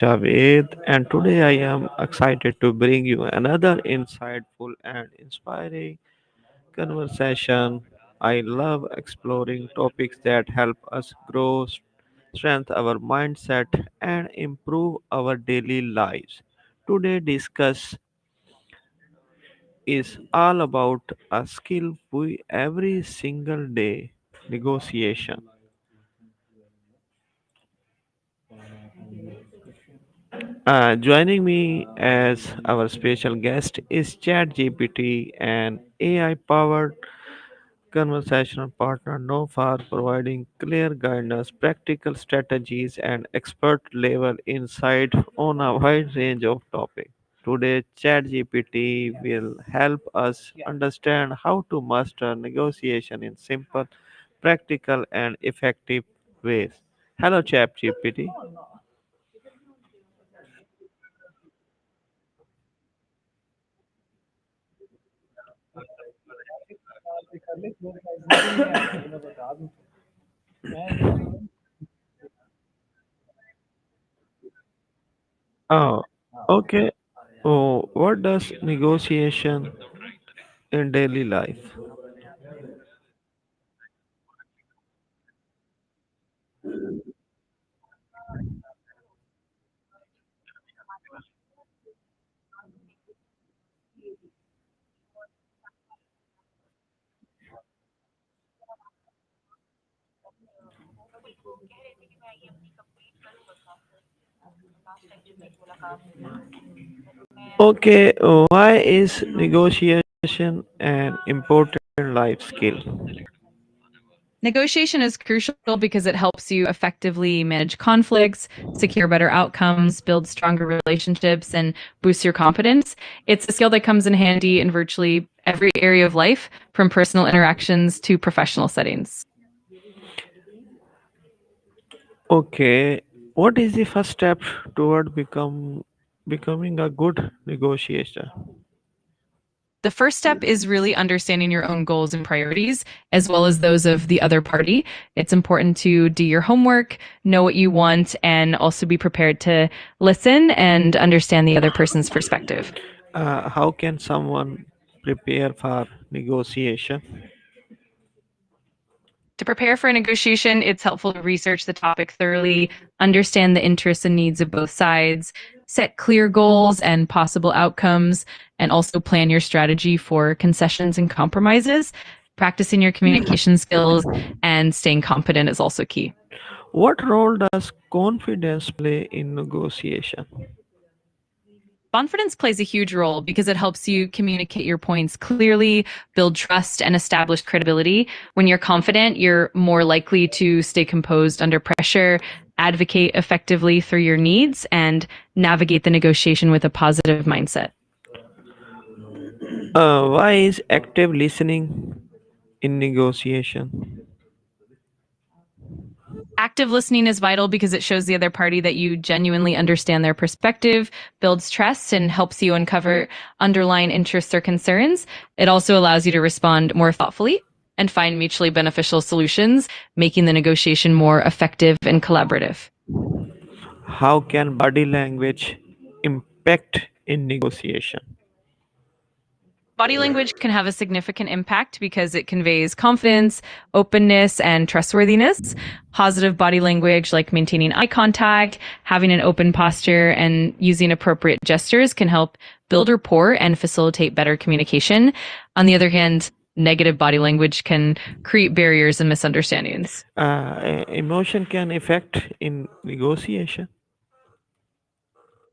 Javed, and today I am excited to bring you another insightful and inspiring conversation. I love exploring topics that help us grow, strengthen our mindset, and improve our daily lives. Today, discuss is all about a skill we every single day negotiation. Joining me as our special guest is ChatGPT, an AI-powered conversational partner known for providing clear guidance, practical strategies, and expert-level insight on a wide range of topics. Today, ChatGPT will help us understand how to master negotiation in simple, practical, and effective ways. Hello, ChatGPT. Oh, okay. Oh, what does negotiation in daily life? Okay, why is negotiation an important life skill? Negotiation is crucial because it helps you effectively manage conflicts, secure better outcomes, build stronger relationships, and boost your confidence. It's a skill that comes in handy in virtually every area of life, from personal interactions to professional settings. Okay, what is the first step toward becoming a good negotiator? The first step is really understanding your own goals and priorities, as well as those of the other party. It's important to do your homework, know what you want, and also be prepared to listen and understand the other person's perspective. How can someone prepare for negotiation? To prepare for a negotiation, it's helpful to research the topic thoroughly, understand the interests and needs of both sides, set clear goals and possible outcomes, and also plan your strategy for concessions and compromises. Practicing your communication skills and staying confident is also key. What role does confidence play in negotiation? Confidence plays a huge role because it helps you communicate your points clearly, build trust, and establish credibility. When you're confident, you're more likely to stay composed under pressure, advocate effectively through your needs, and navigate the negotiation with a positive mindset. Why is active listening in negotiation? Active listening is vital because it shows the other party that you genuinely understand their perspective, builds trust, and helps you uncover underlying interests or concerns. It also allows you to respond more thoughtfully and find mutually beneficial solutions, making the negotiation more effective and collaborative. How can body language impact in negotiation? Body language can have a significant impact because it conveys confidence, openness, and trustworthiness. Positive body language, like maintaining eye contact, having an open posture, and using appropriate gestures, can help build rapport and facilitate better communication. On the other hand, negative body language can create barriers and misunderstandings. Emotion can affect in negotiation.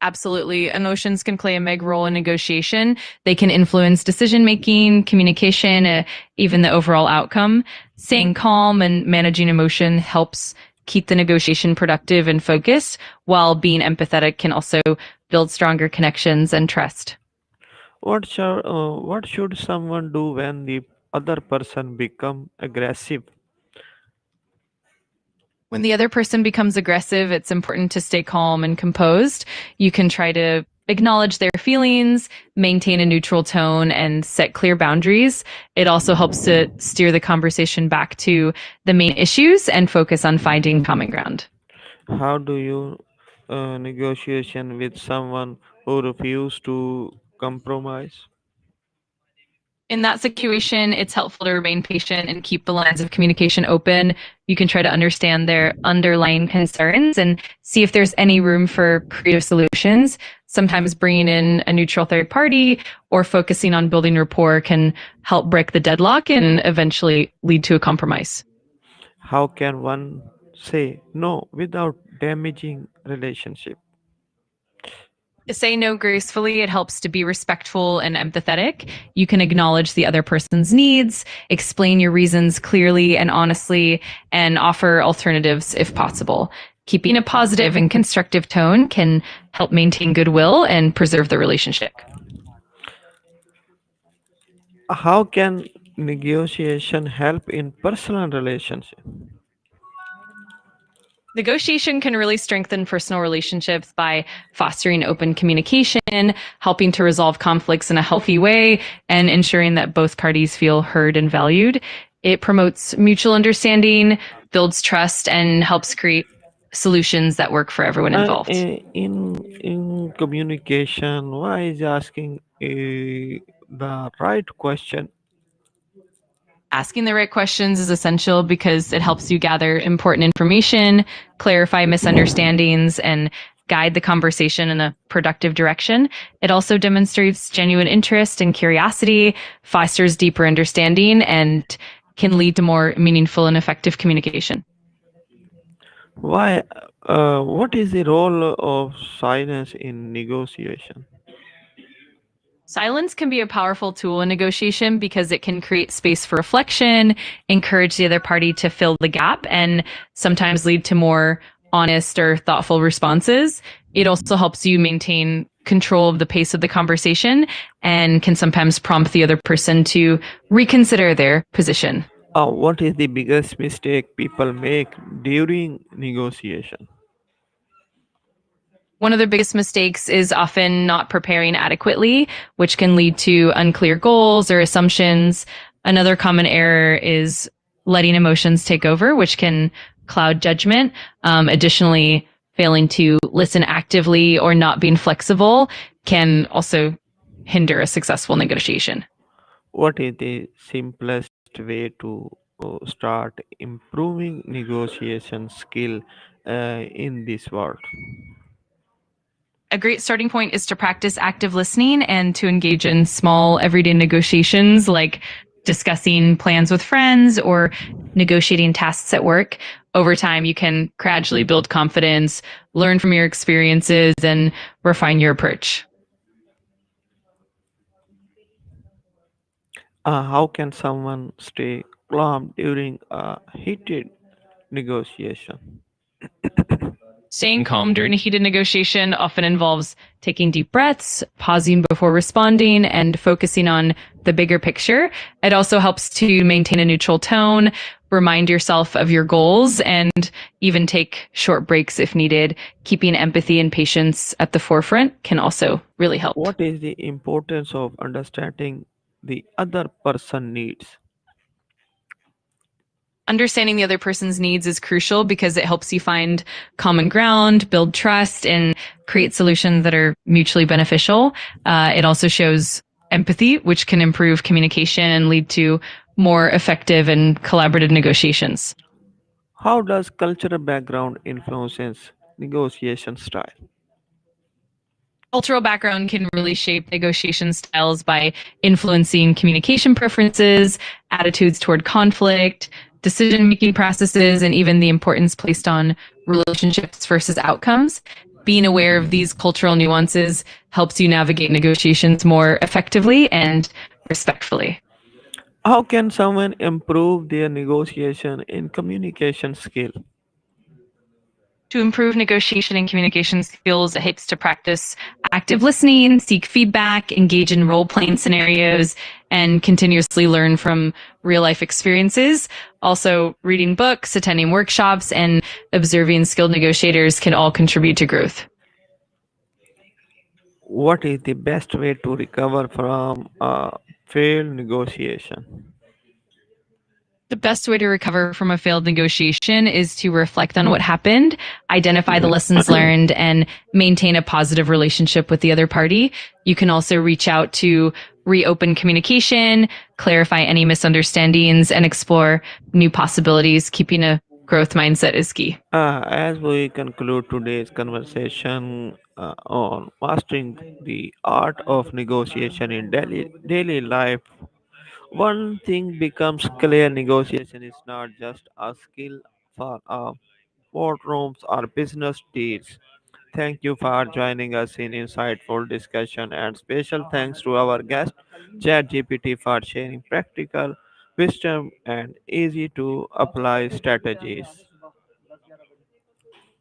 Absolutely. Emotions can play a big role in negotiation. They can influence decision making, communication, even the overall outcome. Staying calm and managing emotion helps keep the negotiation productive and focused, while being empathetic can also build stronger connections and trust. What should someone do when the other person become aggressive? When the other person becomes aggressive, it's important to stay calm and composed. You can try to acknowledge their feelings, maintain a neutral tone, and set clear boundaries. It also helps to steer the conversation back to the main issues and focus on finding common ground. How do you negotiation with someone who refuses to compromise? In that situation, it's helpful to remain patient and keep the lines of communication open. You can try to understand their underlying concerns and see if there's any room for creative solutions. Sometimes bringing in a neutral third party or focusing on building rapport can help break the deadlock and eventually lead to a compromise. How can one say no without damaging relationship? To say no gracefully, it helps to be respectful and empathetic. You can acknowledge the other person's needs, explain your reasons clearly and honestly, and offer alternatives if possible. Keeping a positive and constructive tone can help maintain goodwill and preserve the relationship. How can negotiation help in personal relationship? Negotiation can really strengthen personal relationships by fostering open communication, helping to resolve conflicts in a healthy way, and ensuring that both parties feel heard and valued. It promotes mutual understanding, builds trust, and helps create solutions that work for everyone involved. In communication, why is asking the right question? Asking the right questions is essential because it helps you gather important information, clarify misunderstandings, and guide the conversation in a productive direction. It also demonstrates genuine interest and curiosity, fosters deeper understanding, and can lead to more meaningful and effective communication. Why? What is the role of silence in negotiation? Silence can be a powerful tool in negotiation because it can create space for reflection, encourage the other party to fill the gap, and sometimes lead to more honest or thoughtful responses. It also helps you maintain control of the pace of the conversation and can sometimes prompt the other person to reconsider their position. What is the biggest mistake people make during negotiation? One of the biggest mistakes is often not preparing adequately, which can lead to unclear goals or assumptions. Another common error is letting emotions take over, which can cloud judgment. Additionally, failing to listen actively or not being flexible can also hinder a successful negotiation. What is the simplest way to start improving negotiation skill in this world? A great starting point is to practice active listening and to engage in small everyday negotiations like discussing plans with friends or negotiating tasks at work. Over time, you can gradually build confidence, learn from your experiences, and refine your approach. How can someone stay calm during a heated negotiation? Staying calm during a heated negotiation often involves taking deep breaths, pausing before responding, and focusing on the bigger picture. It also helps to maintain a neutral tone, remind yourself of your goals, and even take short breaks if needed. Keeping empathy and patience at the forefront can also really help. What is the importance of understanding the other person needs? Understanding the other person's needs is crucial because it helps you find common ground, build trust, and create solutions that are mutually beneficial. It also shows empathy, which can improve communication and lead to more effective and collaborative negotiations. How does cultural background influences negotiation style? Cultural background can really shape negotiation styles by influencing communication preferences, attitudes toward conflict, decision making processes, and even the importance placed on relationships versus outcomes. Being aware of these cultural nuances helps you navigate negotiations more effectively and respectfully. How can someone improve their negotiation and communication skill? To improve negotiation and communication skills, it helps to practice active listening, seek feedback, engage in role playing scenarios, and continuously learn from real life experiences. Also, reading books, attending workshops, and observing skilled negotiators can all contribute to growth. What is the best way to recover from a failed negotiation? The best way to recover from a failed negotiation is to reflect on what happened, identify the lessons learned, and maintain a positive relationship with the other party. You can also reach out to reopen communication, clarify any misunderstandings, and explore new possibilities. Keeping a growth mindset is key. As we conclude today's conversation on mastering the art of negotiation in daily life, one thing becomes clear: negotiation is not just a skill for boardrooms or business deals. Thank you for joining us in insightful discussion, and special thanks to our guest ChatGPT for sharing practical wisdom and easy to apply strategies.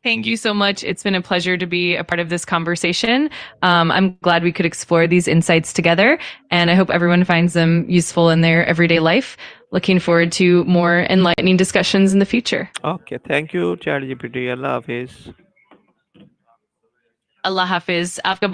Thank you so much. It's been a pleasure to be a part of this conversation. I'm glad we could explore these insights together, and I hope everyone finds them useful in their everyday life. Looking forward to more enlightening discussions in the future. Okay, thank you ChatGPT. Allah Hafiz. Allah Hafiz. Afghan